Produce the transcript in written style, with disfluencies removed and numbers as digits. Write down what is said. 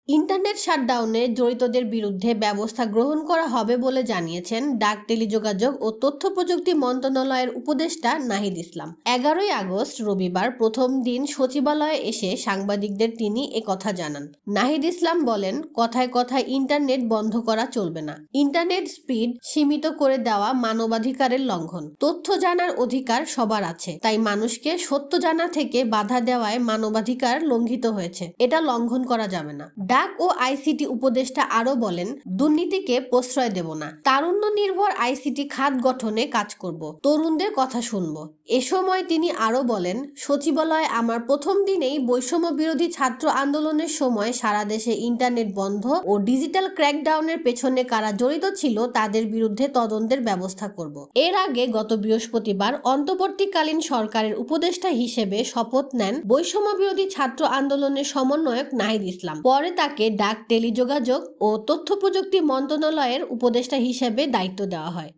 Internet শাটডাউনে জড়িতদের বিরুদ্ধে ব্যবস্থা গ্রহণ করা হবে বলে জানিয়েছেন ডাক, টেলিযোগাযোগ ও তথ্য প্রযুক্তি মন্ত্রণালয়ের উপদেষ্টা নাহিদ ইসলাম। 11ই আগস্ট রবিবার প্রথম দিন সচিবালয়ে এসে সাংবাদিকদের তিনি একথা জানান। নাহিদ ইসলাম বলেন, কথায় কথায় ইন্টারনেট বন্ধ করা চলবে না। ইন্টারনেট স্পিড সীমিত করে দেওয়া মানবাধিকারের লঙ্ঘন। তথ্য জানার অধিকার সবার আছে, তাই মানুষকে সত্য জানা থেকে বাধা দেওয়ায় মানবাধিকার লঙ্ঘিত হয়েছে, এটা লঙ্ঘন করা যাবে না। ডাক ও আইসিটি উপদেষ্টা আরো বলেন, দুর্নীতিকে প্রশ্রয় দেব না। তারুণ্য নির্ভর আইসিটি খাত গঠনে কাজ করব, তরুণদের কথা শুনব। এ সময় তিনি আরো বলেন, সচিবালয়ে আমার প্রথম দিনেই বৈষম্য বিরোধী ছাত্র আন্দোলনের সময় সারা দেশে ইন্টারনেট বন্ধ ও ডিজিটাল ক্র্যাকডাউনের পেছনে কারা জড়িত ছিল তাদের বিরুদ্ধে তদন্তের ব্যবস্থা করব। এর আগে গত বৃহস্পতিবার অন্তর্বর্তীকালীন সরকারের উপদেষ্টা হিসেবে শপথ নেন বৈষম্য বিরোধী ছাত্র আন্দোলনের সমন্বয়ক নাহিদ ইসলাম। পরে তাকে ডাক, টেলিযোগাযোগ ও তথ্য প্রযুক্তি মন্ত্রণালয়ের উপদেষ্টা হিসেবে দায়িত্ব দেওয়া হয়।